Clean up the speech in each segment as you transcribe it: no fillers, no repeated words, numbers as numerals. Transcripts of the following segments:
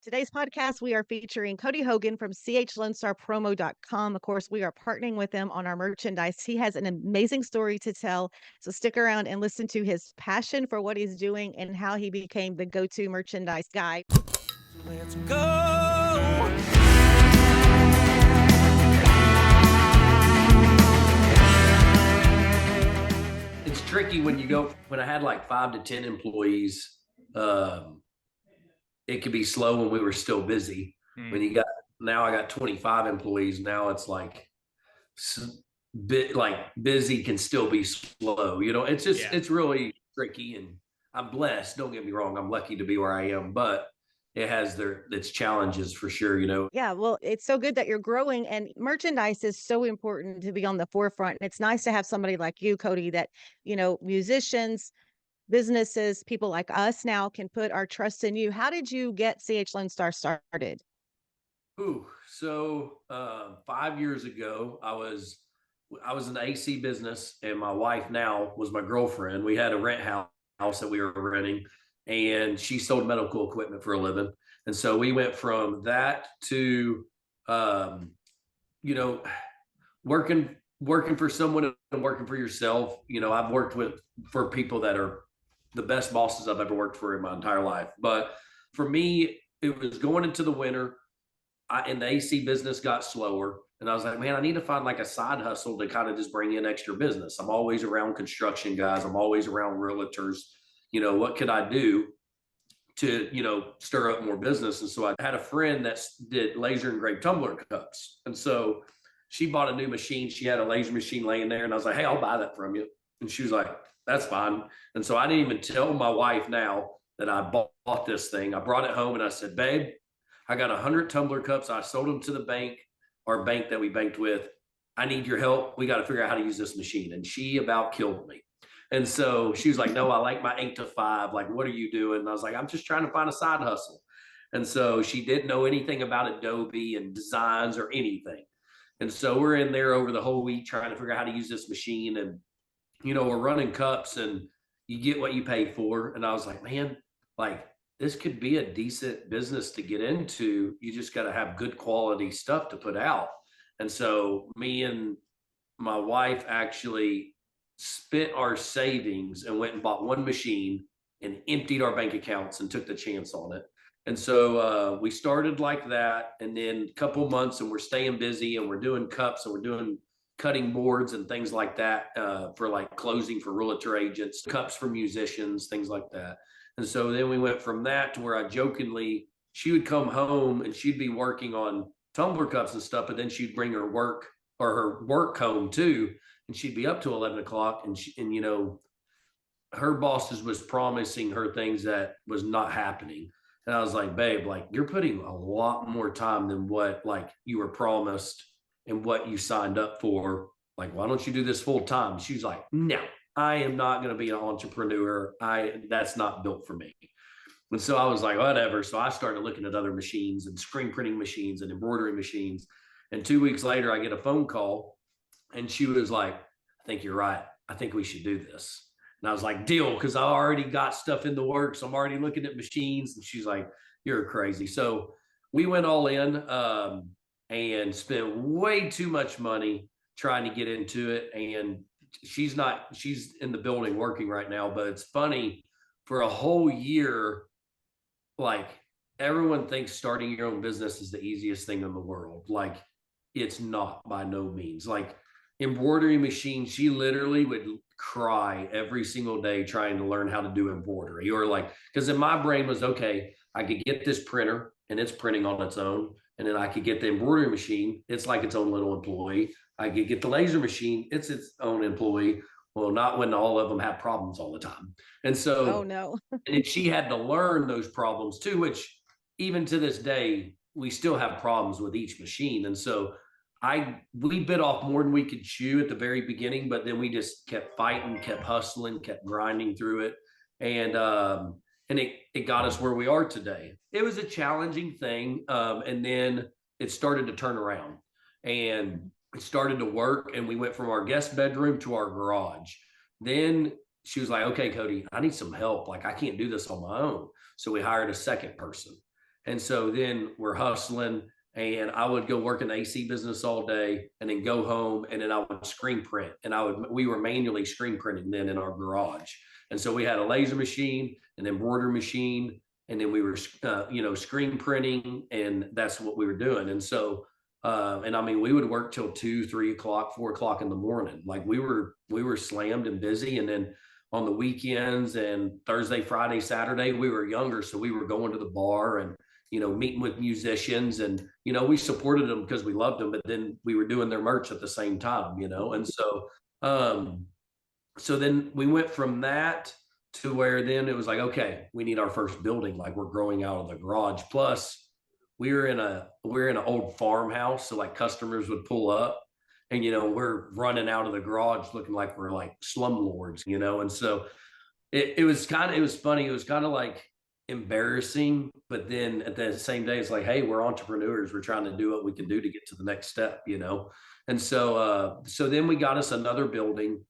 Today's podcast, we are featuring Cody Hogan from chlonestarpromo.com. Of course, we are partnering with him on our merchandise. He has an amazing story to tell. So stick around and listen to his passion for what he's doing and how he became the go-to merchandise guy. Let's go. It's tricky when I had like 5 to 10 employees. It could be slow when we were still busy. Now I got 25 employees. Now it's like busy can still be slow. It's really tricky, and I'm blessed. Don't get me wrong. I'm lucky to be where I am, but it has its challenges for sure. Yeah, well, it's so good that you're growing, and merchandise is so important to be on the forefront. And it's nice to have somebody like you, Cody, that, musicians, businesses, people like us now can put our trust in you. How did you get CH Lone Star started? So 5 years ago, I was in the AC business, and my wife now was my girlfriend. We had a rent house that we were renting, and she sold medical equipment for a living. And so we went from that to, working for someone and working for yourself. I've worked for people that are the best bosses I've ever worked for in my entire life. But for me, it was going into the winter, and the AC business got slower. And I was like, man, I need to find like a side hustle to kind of just bring in extra business. I'm always around construction guys. I'm always around realtors. What could I do to, stir up more business? And so I had a friend that did laser engraved tumbler cups. And so she bought a new machine. She had a laser machine laying there. And I was like, hey, I'll buy that from you. And she was like, that's fine. And so I didn't even tell my wife now that I bought this thing. I brought it home and I said, babe, I got 100 tumbler cups. I sold them to the bank, our bank that we banked with. I need your help. We got to figure out how to use this machine. And she about killed me. And so she was like, no, I like my 8 to 5. Like, what are you doing? And I was like, I'm just trying to find a side hustle. And so she didn't know anything about Adobe and designs or anything. And so we're in there over the whole week trying to figure out how to use this machine. And, we're running cups, and you get what you pay for. And I was like, man, like, this could be a decent business to get into. You just got to have good quality stuff to put out. And so me and my wife actually spent our savings and went and bought one machine and emptied our bank accounts and took the chance on it. And so we started like that. And then a couple months, and we're staying busy, and we're doing cups, and we're doing cutting boards and things like that for like closing for realtor agents, cups for musicians, things like that. And so then we went from that to where she would come home and she'd be working on tumbler cups and stuff, but then she'd bring her work home too. And she'd be up to 11 o'clock, and her bosses was promising her things that was not happening. And I was like, babe, like, you're putting a lot more time than what like you were promised and what you signed up for. Like, why don't you do this full time? She's like, no, I am not going to be an entrepreneur. That's not built for me. And so I was like, whatever. So I started looking at other machines and screen printing machines and embroidery machines. And 2 weeks later, I get a phone call, and she was like, I think you're right. I think we should do this. And I was like, deal, because I already got stuff in the works. I'm already looking at machines. And she's like, you're crazy. So we went all in and spent way too much money trying to get into it. And she's in the building working right now. But it's funny, for a whole year, like, everyone thinks starting your own business is the easiest thing in the world. Like, it's not, by no means. Like, embroidery machine, she literally would cry every single day trying to learn how to do embroidery. Or like, because in my brain was, okay, I could get this printer and it's printing on its own. And then I could get the embroidery machine. It's like its own little employee. I could get the laser machine. It's its own employee. Well, not when all of them have problems all the time. And so, Oh, no. and she had to learn those problems too, which even to this day, we still have problems with each machine. And so we bit off more than we could chew at the very beginning, but then we just kept fighting, kept hustling, kept grinding through it. And it got us where we are today. It was a challenging thing. And then it started to turn around, and it started to work. And we went from our guest bedroom to our garage. Then she was like, okay, Cody, I need some help. Like, I can't do this on my own. So we hired a second person. And so then we're hustling, and I would go work in the AC business all day and then go home, and then I would screen print, and we were manually screen printing then in our garage. And so we had a laser machine, an embroidery machine, and then we were, screen printing, and that's what we were doing. And so, and I mean, we would work till 2, 3 o'clock, 4 o'clock in the morning. Like we were slammed and busy. And then on the weekends and Thursday, Friday, Saturday, we were younger. So we were going to the bar and, meeting with musicians, and, we supported them because we loved them, but then we were doing their merch at the same time, and so, so then we went from that to where then it was like, okay, we need our first building. Like we're growing out of the garage. Plus we're in an old farmhouse. So like customers would pull up and, we're running out of the garage looking like we're like slumlords, and so it was funny. It was kind of like embarrassing, but then at the same day, it's like, hey, we're entrepreneurs. We're trying to do what we can do to get to the next step, And so then we got us another building.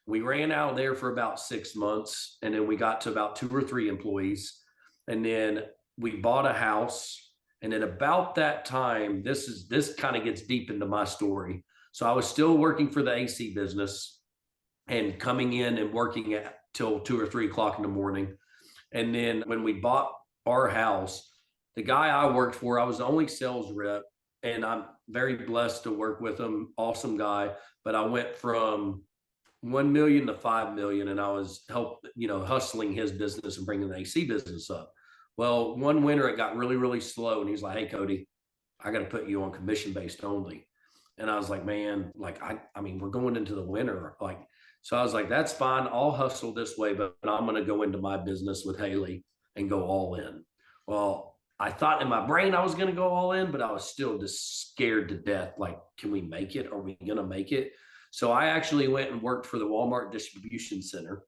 We ran out of there for about 6 months, and then we got to about 2 or 3 employees, and then we bought a house. And at about that time, this kind of gets deep into my story. So I was still working for the AC business and coming in and working till 2 or 3 o'clock in the morning. And then when we bought our house, the guy I worked for, I was the only sales rep, and I'm very blessed to work with him. Awesome guy. But I went from 1 million to 5 million, and I was hustling his business and bringing the AC business up. Well, one winter it got really, really slow, and he's like, "Hey, Cody, I got to put you on commission based only." And I was like, "Man, like I mean, we're going into the winter, like." So I was like, "That's fine. I'll hustle this way, but I'm going to go into my business with Haley and go all in." Well, I thought in my brain I was going to go all in, but I was still just scared to death. Like, can we make it? Are we going to make it? So I actually went and worked for the Walmart distribution center,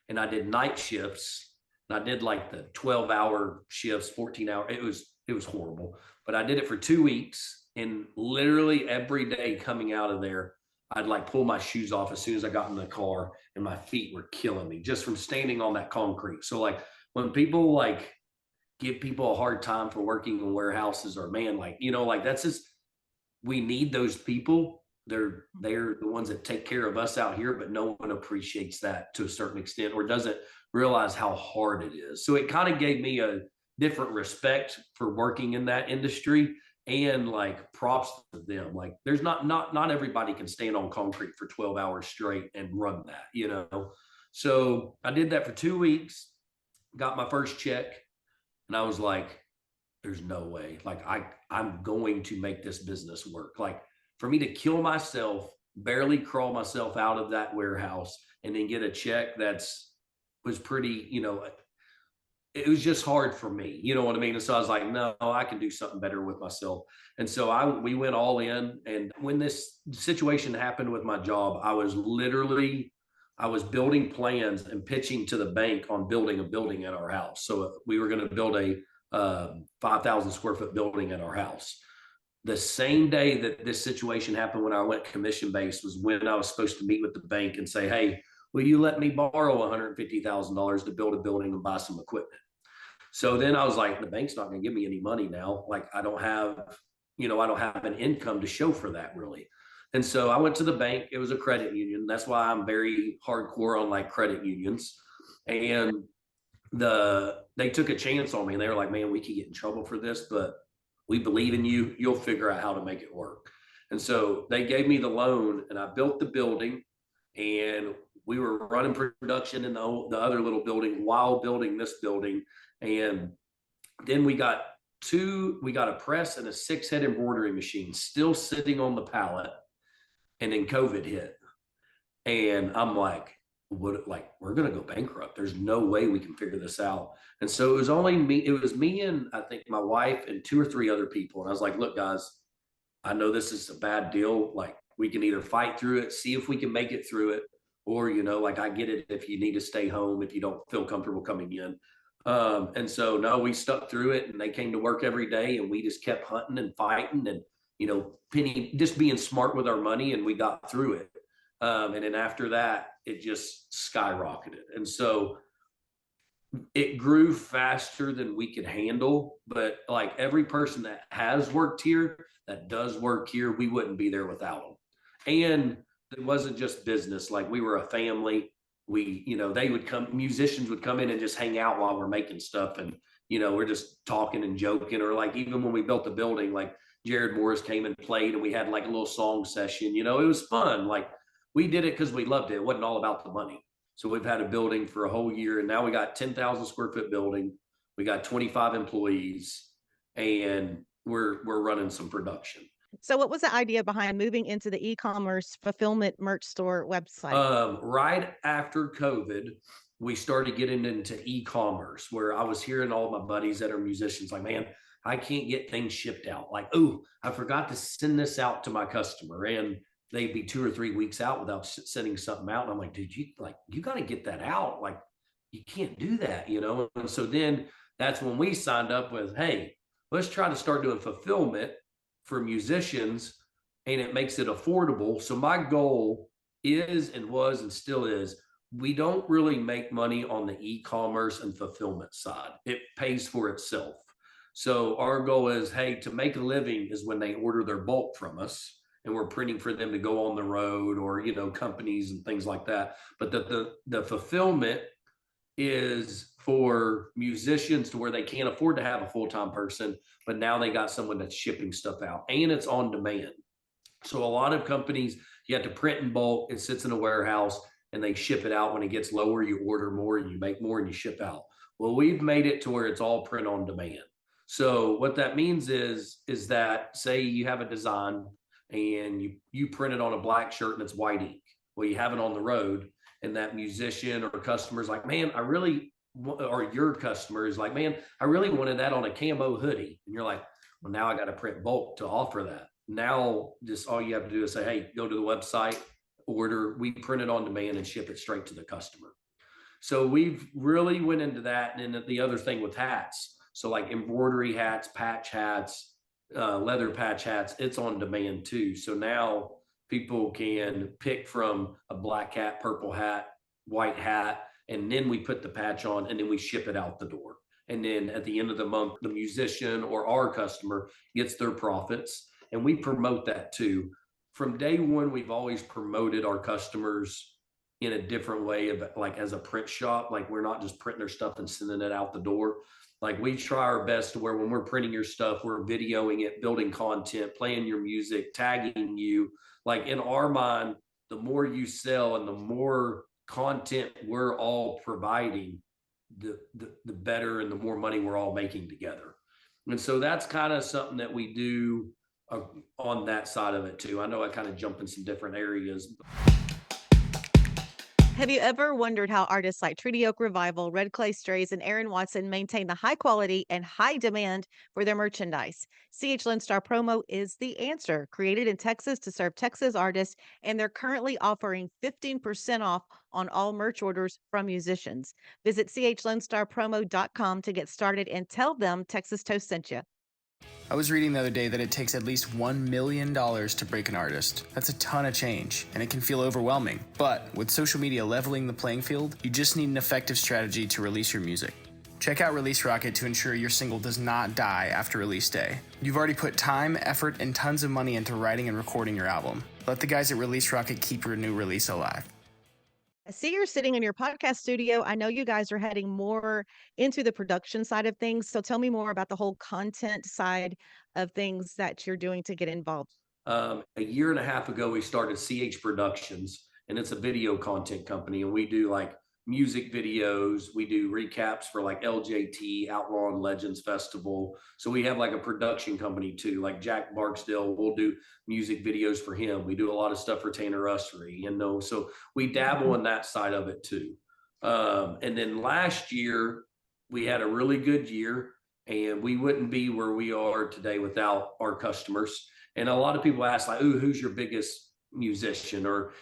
and I did night shifts, and I did like the 12-hour shifts, 14-hour. It was horrible, but I did it for 2 weeks, and literally every day coming out of there, I'd like pull my shoes off as soon as I got in the car, and my feet were killing me just from standing on that concrete. So like when people like give people a hard time for working in warehouses, or man, like, like that's just, we need those people. They're the ones that take care of us out here, but no one appreciates that to a certain extent, or doesn't realize how hard it is. So it kind of gave me a different respect for working in that industry, and like props to them. Like there's not everybody can stand on concrete for 12 hours straight and run that. So I did that for 2 weeks, got my first check, and I was like, there's no way. Like I'm going to make this business work. Like for me to kill myself, barely crawl myself out of that warehouse, and then get a check was pretty, it was just hard for me. You know what I mean? And so I was like, no, I can do something better with myself. And so we went all in. And when this situation happened with my job, I was building plans and pitching to the bank on building a building at our house. So we were going to build a 5,000 square foot building at our house. The same day that this situation happened, when I went commission based, was when I was supposed to meet with the bank and say, hey, will you let me borrow $150,000 to build a building and buy some equipment? So then I was like, the bank's not going to give me any money now. Like I don't have an income to show for that really. And so I went to the bank. It was a credit union. That's why I'm very hardcore on like credit unions. And they took a chance on me, and they were like, man, we could get in trouble for this, but we believe in you. You'll figure out how to make it work. And so they gave me the loan, and I built the building, and we were running production in the other little building while building this building. And then we got a press and a 6-head embroidery machine still sitting on the pallet. And then COVID hit. And I'm like, we're going to go bankrupt. There's no way we can figure this out. And so it was me and I think my wife and 2 or 3 other people. And I was like, look, guys, I know this is a bad deal. Like we can either fight through it, see if we can make it through it, or, like I get it if you need to stay home, if you don't feel comfortable coming in. And so, no, we stuck through it, and they came to work every day, and we just kept hunting and fighting and, Penny just being smart with our money, and we got through it. And then after that, it just skyrocketed. And so it grew faster than we could handle. But like every person that has worked here, that does work here, we wouldn't be there without them. And it wasn't just business. Like we were a family. We, they would come, musicians would come in and just hang out while we're making stuff. And, we're just talking and joking. Or like even when we built the building, like Jared Morris came and played and we had like a little song session. It was fun. Like we did it because we loved it. It wasn't all about the money. So we've had a building for a whole year, and now we got 10,000 square foot building. We got 25 employees, and we're running some production. So what was the idea behind moving into the e-commerce fulfillment merch store website? Right after COVID, we started getting into e-commerce, where I was hearing all my buddies that are musicians like, man, I can't get things shipped out. Like, oh, I forgot to send this out to my customer, and they'd be 2 or 3 weeks out without sending something out. And I'm like, dude, you got to get that out. Like, you can't do that. And so then that's when we signed up with, hey, let's try to start doing fulfillment for musicians, and it makes it affordable. So my goal is and was and still is, we don't really make money on the e-commerce and fulfillment side. It pays for itself. So our goal is, hey, to make a living is when they order their bulk from us and we're printing for them to go on the road, or companies and things like that. But the fulfillment is for musicians, to where they can't afford to have a full-time person, but now they got someone that's shipping stuff out, and it's on demand. So a lot of companies, you have to print in bulk, it sits in a warehouse, and they ship it out. When it gets lower, you order more and you make more and you ship out. Well, we've made it to where it's all print on demand. So what that means is that, say you have a design and you print it on a black shirt and it's white ink. Well, you have it on the road, and that musician or customer is like, man, or your customer is like, man, I really wanted that on a camo hoodie. And you're like, well, now I got to print bulk to offer that. Now, just all you have to do is say, hey, go to the website, order, we print it on demand and ship it straight to the customer. So we've really went into that. And then the other thing with hats, so like embroidery hats, patch hats, leather patch hats, it's on demand too. So now people can pick from a black hat, purple hat, white hat, and then we put the patch on and then we ship it out the door. And then at the end of the month, the musician or our customer gets their profits, and we promote that too. From day one, we've always promoted our customers in a different way, of like as a print shop. Like we're not just printing their stuff and sending it out the door. Like we try our best to where when we're printing your stuff, we're videoing it, building content, playing your music, tagging you. Like in our mind, the more you sell and the more content we're all providing, the better and the more money we're all making together. And so that's kind of something that we do on that side of it too. I know I kind of jump in some different areas. Have you ever wondered how artists like Treaty Oak Revival, Red Clay Strays, and Aaron Watson maintain the high quality and high demand for their merchandise? CH Lonestar Promo is the answer. Created in Texas to serve Texas artists, and they're currently offering 15% off on all merch orders from musicians. Visit chlonestarpromo.com to get started and tell them Texas Toast sent you. I was reading the other day that it takes at least $1 million to break an artist. That's a ton of change, and it can feel overwhelming. But with social media leveling the playing field, you just need an effective strategy to release your music. Check out Release Rocket to ensure your single does not die after release day. You've already put time, effort, and tons of money into writing and recording your album. Let the guys at Release Rocket keep your new release alive. I see you're sitting in your podcast studio. I know you guys are heading more into the production side of things. So tell me more about the whole content side of things that you're doing to get involved. A year and a half ago, we started CH Productions, and it's a video content company. And we do like music videos. We do recaps for like LJT, Outlaw and Legends Festival. So we have like a production company too, like Jack Barksdale. We'll do music videos for him. We do a lot of stuff for Tanner Ussery, so we dabble in that side of it too. And then last year, we had a really good year, and we wouldn't be where we are today without our customers. And a lot of people ask like, "Ooh, who's your biggest musician?" Or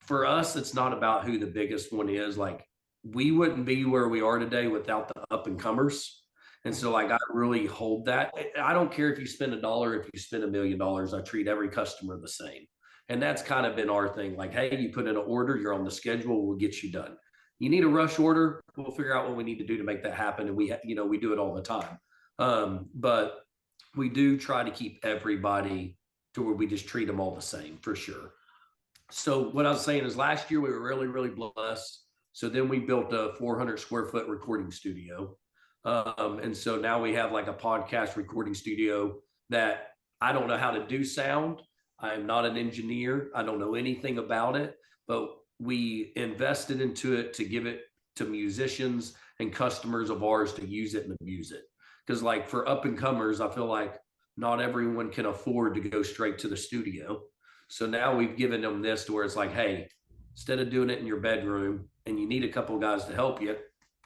for us, it's not about who the biggest one is. Like we wouldn't be where we are today without the up and comers. And so like I really hold that. I don't care if you spend $1, if you spend $1 million, I treat every customer the same. And that's kind of been our thing. Like, hey, you put in an order, you're on the schedule, we'll get you done. you need a rush order, we'll figure out what we need to do to make that happen. And we do it all the time. But we do try to keep everybody to where we just treat them all the same for sure. So what I was saying is last year we were really, really blessed. So then we built a 400 square foot recording studio. And so now we have like a podcast recording studio that I don't know how to do sound. I am not an engineer. I don't know anything about it, but we invested into it to give it to musicians and customers of ours to use it and abuse it. Because like for up and comers, I feel like not everyone can afford to go straight to the studio. So now we've given them this to where it's like, hey, instead of doing it in your bedroom and you need a couple of guys to help you,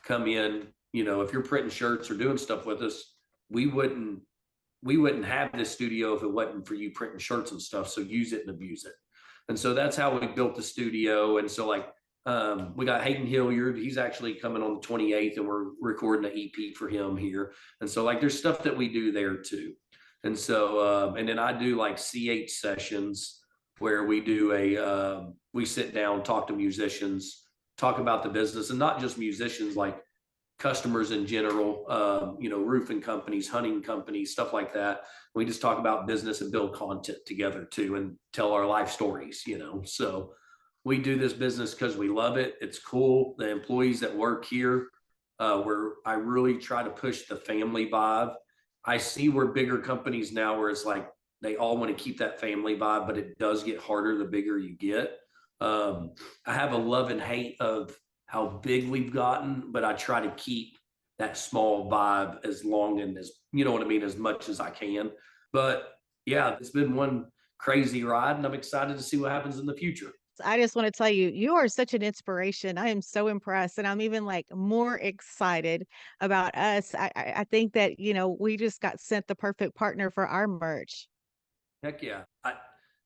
come in. If you're printing shirts or doing stuff with us, we wouldn't have this studio if it wasn't for you printing shirts and stuff. So use it and abuse it. And so that's how we built the studio. And so like we got Hayden Hilliard. He's actually coming on the 28th and we're recording an EP for him here. And so like there's stuff that we do there too. And so and then I do like CH sessions where we do we sit down, talk to musicians, talk about the business, and not just musicians, like customers in general, roofing companies, hunting companies, stuff like that. We just talk about business and build content together too, and tell our life stories, So we do this business because we love it. It's cool. The employees that work here, where I really try to push the family vibe. I see where bigger companies now where it's like they all want to keep that family vibe, but it does get harder the bigger you get. I have a love and hate of how big we've gotten, but I try to keep that small vibe as long and as, as much as I can. But yeah, it's been one crazy ride and I'm excited to see what happens in the future. I just want to tell you, you are such an inspiration. I am so impressed. And I'm even like more excited about us. I think that, we just got sent the perfect partner for our merch. Heck yeah.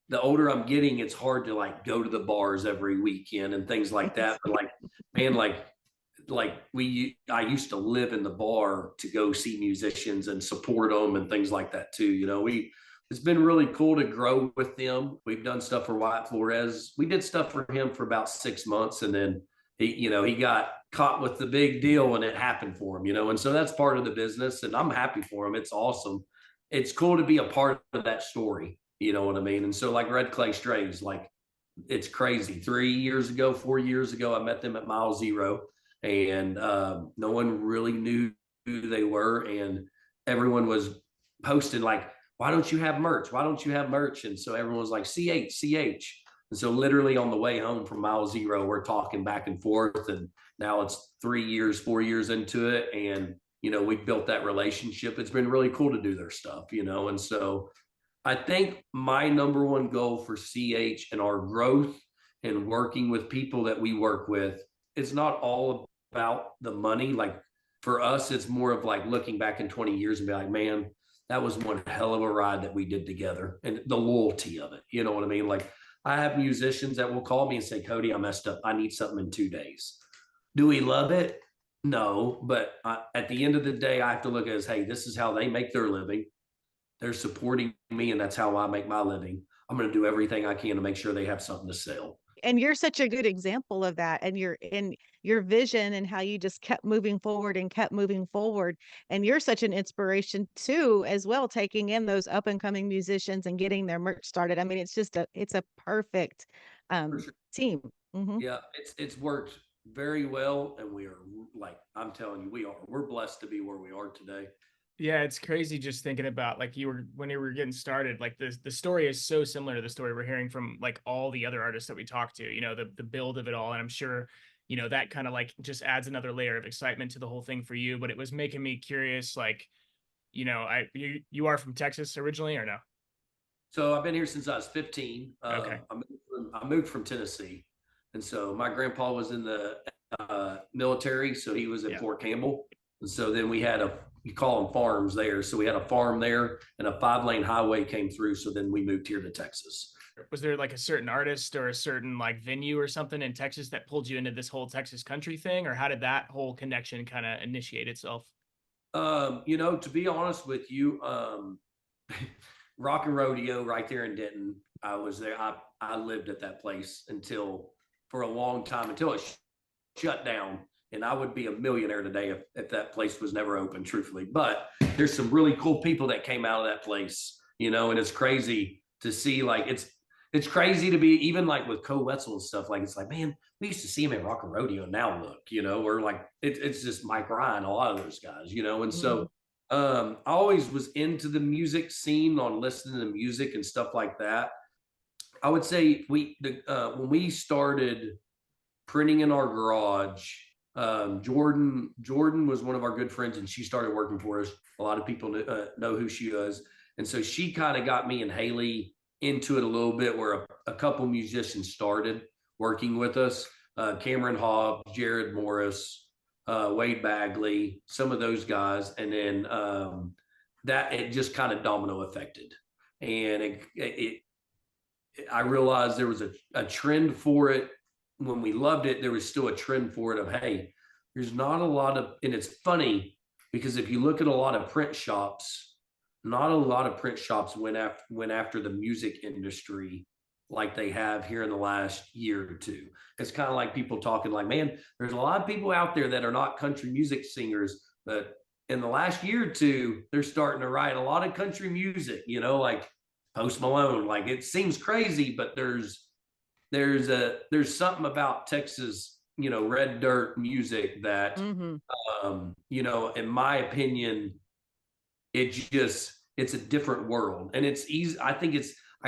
The older I'm getting, it's hard to like go to the bars every weekend and things like that. But like, man, I used to live in the bar to go see musicians and support them and things like that too. It's been really cool to grow with them. We've done stuff for Wyatt Flores. We did stuff for him for about 6 months, and then he got caught with the big deal and it happened for him, and so that's part of the business, and I'm happy for him. It's awesome. It's cool to be a part of that story. You know what I mean? And so like Red Clay Strays, like it's crazy. 4 years ago, I met them at Mile Zero, and no one really knew who they were. And everyone was posting like, why don't you have merch? Why don't you have merch? And so everyone was like, CH. And so literally on the way home from Mile Zero, we're talking back and forth. And now it's 4 years into it. And, we've built that relationship. It's been really cool to do their stuff, and so I think my number one goal for CH and our growth and working with people that we work with, it's not all about the money. Like for us, it's more of like looking back in 20 years and be like, man, that was one hell of a ride that we did together, and the loyalty of it. You know what I mean? Like I have musicians that will call me and say, Cody, I messed up. I need something in 2 days. Do we love it? No, but at the end of the day, I have to look at it as, hey, this is how they make their living. They're supporting me, and that's how I make my living. I'm going to do everything I can to make sure they have something to sell. And you're such a good example of that, and your vision and how you just kept moving forward and kept moving forward. And you're such an inspiration too, as well, taking in those up and coming musicians and getting their merch started. I mean, it's a perfect Sure. team. Mm-hmm. Yeah, it's worked very well, and we are, like I'm telling you, we're blessed to be where we are today. Yeah, it's crazy just thinking about like when you were getting started, like the story is so similar to the story we're hearing from like all the other artists that we talk to, the build of it all. And I'm sure, that kind of like just adds another layer of excitement to the whole thing for you. But it was making me curious, like, you are from Texas originally or no? So I've been here since I was 15. Okay. I moved from Tennessee. And so my grandpa was in the military. So he was at Fort Campbell. And so then we had you call them farms there. So we had a farm there and a 5-lane highway came through. So then we moved here to Texas. Was there like a certain artist or a certain like venue or something in Texas that pulled you into this whole Texas country thing? Or how did that whole connection kind of initiate itself? To be honest with you, Rock and Rodeo right there in Denton, I was there. I lived at that place for a long time until it shut down, and I would be a millionaire today if that place was never open, truthfully. But there's some really cool people that came out of that place, and it's crazy to see. Like it's crazy to be even like with Co Wetzel and stuff. Like it's like, man, we used to see him at Rock and Rodeo. Now look, we're like it's just Mike Ryan, a lot of those guys, and so I always was into the music scene on listening to music and stuff like that. I would say when we started printing in our garage, Jordan was one of our good friends, and she started working for us. A lot of people know who she was, and so she kind of got me and Haley into it a little bit, where a couple musicians started working with us. Cameron Hobbs, Jared Morris, Wade Bagley, some of those guys, and then that it just kind of domino affected, and I realized there was a trend for it. When we loved it, there was still a trend for it of, hey, there's not a lot of, and it's funny because if you look at a lot of print shops, not a lot of print shops went after the music industry like they have here in the last year or two. It's kind of like people talking like, man, there's a lot of people out there that are not country music singers, but in the last year or two, they're starting to write a lot of country music, like Post Malone. Like it seems crazy, but there's something about Texas, red dirt music that, in my opinion, it's a different world, and it's easy. I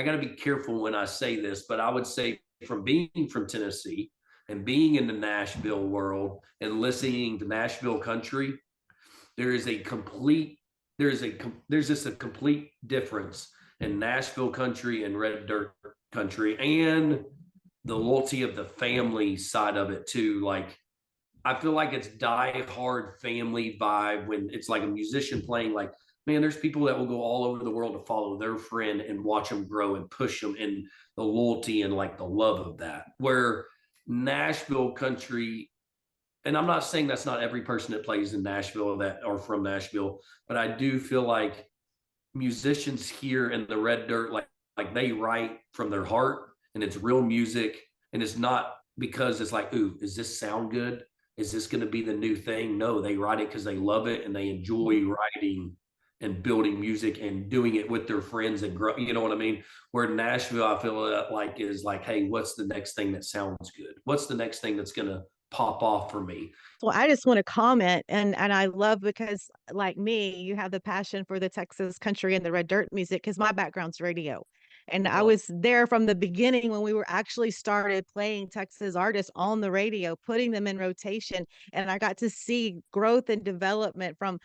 got to be careful when I say this, but I would say from being from Tennessee and being in the Nashville world and listening to Nashville country, there's just a complete difference in Nashville country and red dirt country, and the loyalty of the family side of it too. Like I feel like it's die hard family vibe when it's like a musician playing. Like, man, there's people that will go all over the world to follow their friend and watch them grow and push them, and the loyalty and like the love of that. Where Nashville country, and I'm not saying that's not every person that plays in Nashville that are from Nashville, but I do feel like musicians here in the red dirt, like they write from their heart, and it's real music, and it's not because it's like, ooh, does this sound good? Is this going to be the new thing? No, they write it because they love it and they enjoy writing and building music and doing it with their friends and grow. You know what I mean? Where Nashville, I feel like is like, hey, what's the next thing that sounds good? What's the next thing that's going to pop off for me? Well, I just want to comment, and I love, because like me, you have the passion for the Texas country and the red dirt music, because my background's radio. And I was there from the beginning when we were actually started playing Texas artists on the radio, putting them in rotation. And I got to see growth and development from,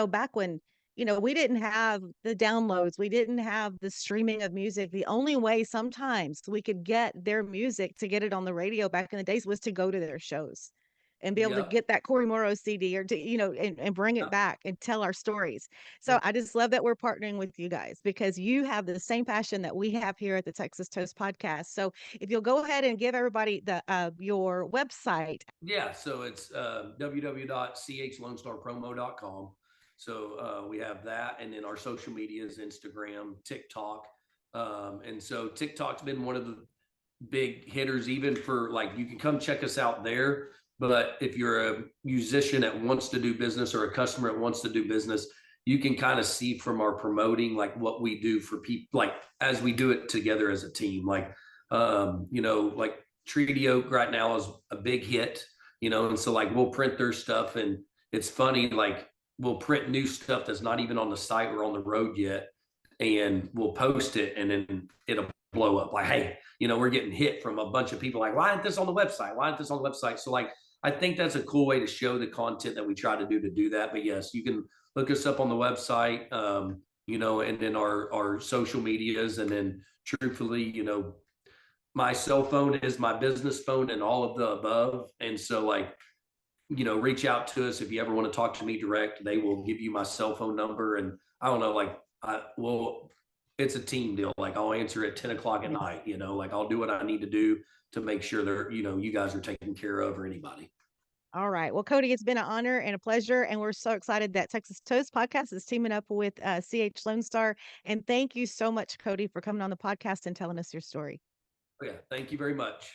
back when, we didn't have the downloads, we didn't have the streaming of music. The only way sometimes we could get their music to get it on the radio back in the days was to go to their shows and be able to get that Corey Morrow CD, or to, and bring it back and tell our stories. So I just love that we're partnering with you guys, because you have the same passion that we have here at the Texas Toast Podcast. So if you'll go ahead and give everybody your website. Yeah, so it's www.chlonestarpromo.com. So we have that, and then our social media is Instagram, TikTok. And so TikTok's been one of the big hitters, even for like, you can come check us out there. But if you're a musician that wants to do business, or a customer that wants to do business, you can kind of see from our promoting, like what we do for people, like as we do it together as a team. Like, like Treaty Oak right now is a big hit, and so like we'll print their stuff, and it's funny, like we'll print new stuff that's not even on the site or on the road yet, and we'll post it, and then it'll blow up. Like, hey, we're getting hit from a bunch of people like, why isn't this on the website? Why isn't this on the website? So like, I think that's a cool way to show the content that we try to do that. But yes, you can look us up on the website, and then our social medias. And then truthfully, my cell phone is my business phone and all of the above. And so like, reach out to us if you ever want to talk to me direct. They will give you my cell phone number. And I don't know, like, it's a team deal. Like I'll answer at 10 o'clock at night, like I'll do what I need to do to make sure they're, you guys are taken care of, or anybody. All right. Well, Cody, it's been an honor and a pleasure. And we're so excited that Texas Toast Podcast is teaming up with CH Lonestar. And thank you so much, Cody, for coming on the podcast and telling us your story. Oh, yeah. Thank you very much.